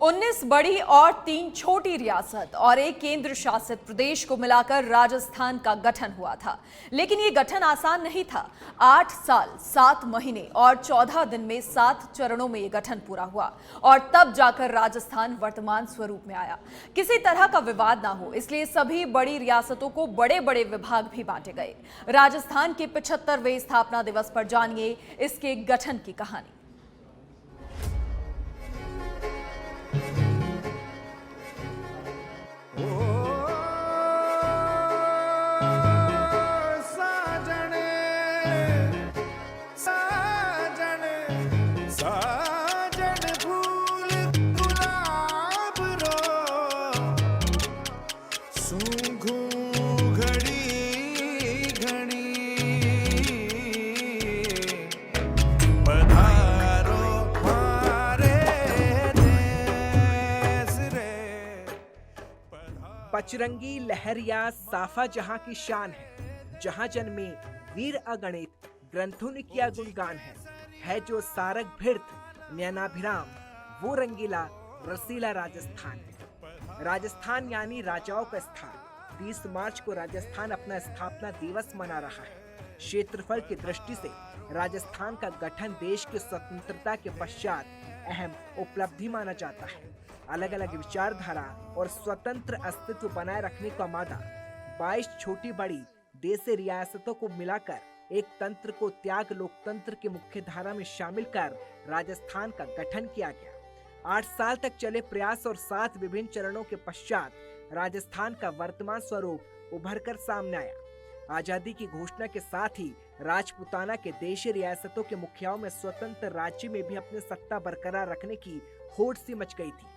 19 बड़ी और 3 छोटी रियासत और एक केंद्र शासित प्रदेश को मिलाकर राजस्थान का गठन हुआ था। लेकिन ये गठन आसान नहीं था। 8 साल 7 महीने और 14 दिन में 7 चरणों में ये गठन पूरा हुआ और तब जाकर राजस्थान वर्तमान स्वरूप में आया। किसी तरह का विवाद ना हो, इसलिए सभी बड़ी रियासतों को बड़े बड़े विभाग भी बांटे गए। राजस्थान के 75वें स्थापना दिवस पर जानिए इसके गठन की कहानी। पचरंगी लहरिया साफा जहां की शान है, जहां जन्मे वीर अगणित ग्रंथों ने किया गुणगान है जो सारग भिर्थ नयनाभिराम वो रंगीला रसीला राजस्थान है। राजस्थान यानी राजाओं का स्थान। 30 मार्च को राजस्थान अपना स्थापना दिवस मना रहा है। क्षेत्रफल की दृष्टि से राजस्थान का गठन देश की स्वतंत्रता के पश्चात अहम उपलब्धि माना जाता है। अलग अलग विचारधारा और स्वतंत्र अस्तित्व बनाए रखने का मादा 22 छोटी बड़ी देशी रियासतों को मिलाकर एक तंत्र को त्याग लोकतंत्र के मुख्य धारा में शामिल कर राजस्थान का गठन किया गया। 8 साल तक चले प्रयास और 7 विभिन्न चरणों के पश्चात राजस्थान का वर्तमान स्वरूप उभर कर सामने आया। आजादी की घोषणा के साथ ही राजपूताना के देशी रियासतों के मुखियाओं में स्वतंत्र राज्य में भी अपनी सत्ता बरकरार रखने की होड़ सी मच गई थी।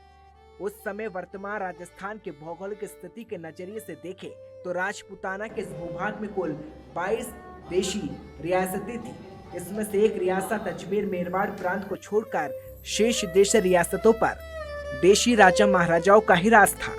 उस समय वर्तमान राजस्थान के भौगोलिक स्थिति के नजरिए से देखें तो राजपूताना के भूभाग में कुल 22 देशी रियासतें थी। इसमें से एक रियासत अजमेर मेरवाड़ प्रांत को छोड़कर शेष देशी रियासतों पर देशी राजा महाराजाओं का ही राज था।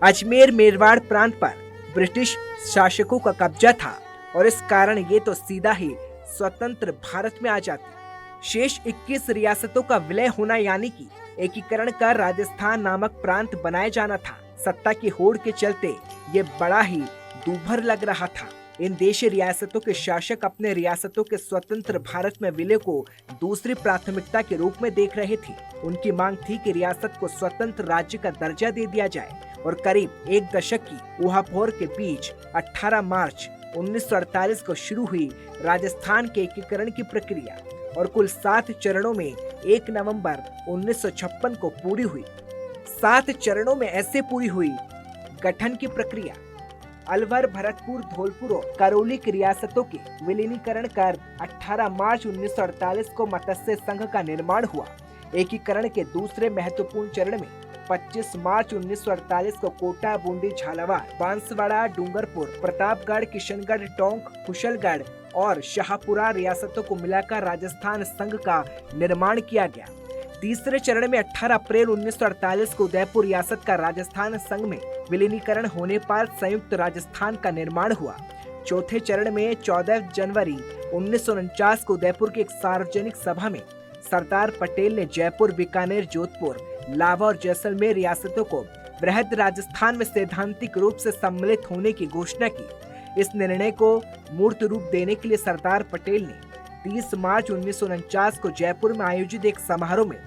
अजमेर मेरवाड़ प्रांत पर ब्रिटिश शासकों का कब्जा था और इस कारण ये तो सीधा ही स्वतंत्र भारत में आ जाती। शेष 21 रियासतों का विलय होना यानी कि एकीकरण कर राजस्थान नामक प्रांत बनाया जाना था। सत्ता की होड़ के चलते ये बड़ा ही दूभर लग रहा था। इन देशी रियासतों के शासक अपने रियासतों के स्वतंत्र भारत में विलय को दूसरी प्राथमिकता के रूप में देख रहे थे। उनकी मांग थी कि रियासत को स्वतंत्र राज्य का दर्जा दे दिया जाए और करीब एक दशक की ऊहापोर के बीच 18 मार्च 1948 को शुरू हुई राजस्थान के एकीकरण की प्रक्रिया और कुल 7 चरणों में 1 नवंबर 1956 को पूरी हुई। 7 चरणों में ऐसे पूरी हुई गठन की प्रक्रिया। अलवर, भरतपुर, धौलपुर और करौली की रियासतों के विलीनीकरण कर 18 मार्च 1948 को मत्स्य संघ का निर्माण हुआ। एकीकरण के दूसरे महत्वपूर्ण चरण में 25 मार्च 1948 को कोटा, बूंदी, झालावाड़, बांसवाड़ा, डूंगरपुर, प्रतापगढ़, किशनगढ़, टोंक, कुशलगढ़ और शाहपुरा रियासतों को मिलाकर राजस्थान संघ का निर्माण किया गया। तीसरे चरण में 18 अप्रैल 1948 को उदयपुर रियासत का राजस्थान संघ में विलीनीकरण होने पर संयुक्त राजस्थान का निर्माण हुआ। चौथे चरण में 14 जनवरी 1949 को उदयपुर की एक सार्वजनिक सभा में सरदार पटेल ने जयपुर, बीकानेर, जोधपुर, लावा और जैसलमेर रियासतों को बृहद राजस्थान में सैद्धांतिक रूप से सम्मिलित होने की घोषणा की। इस निर्णय को मूर्त रूप देने के लिए सरदार पटेल ने 30 मार्च 1949 को जयपुर में आयोजित एक समारोह में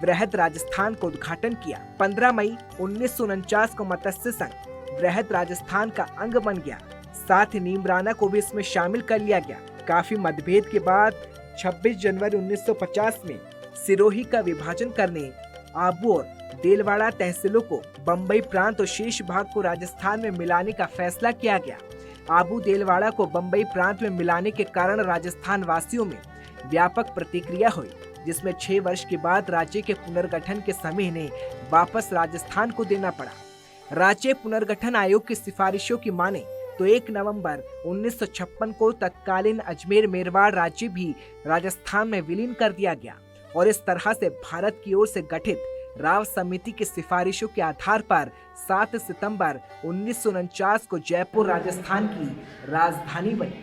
बृहद राजस्थान का उद्घाटन किया। 15 मई 1949 को मत्स्य संघ बृहद राजस्थान का अंग बन गया। साथ ही नीमराना को भी इसमें शामिल कर लिया गया। काफी मतभेद के बाद 26 जनवरी 1950 में सिरोही का विभाजन करने, आबू और देलवाड़ा तहसीलों को बम्बई प्रांत और शेष भाग को राजस्थान में मिलाने का फैसला किया गया। आबू देलवाड़ा को बम्बई प्रांत में मिलाने के कारण राजस्थान वासियों में व्यापक प्रतिक्रिया हुई, जिसमें 6 वर्ष के बाद राज्य के पुनर्गठन के समय इन्हें वापस राजस्थान को देना पड़ा। राज्य पुनर्गठन आयोग की सिफारिशों की माने तो 1 नवंबर 1956 को तत्कालीन अजमेर मेरवाड़ राज्य भी राजस्थान में विलीन कर दिया गया और इस तरह से भारत की ओर से गठित राव समिति की सिफारिशों के आधार पर 7 सितंबर 1949 को जयपुर राजस्थान की राजधानी बनी।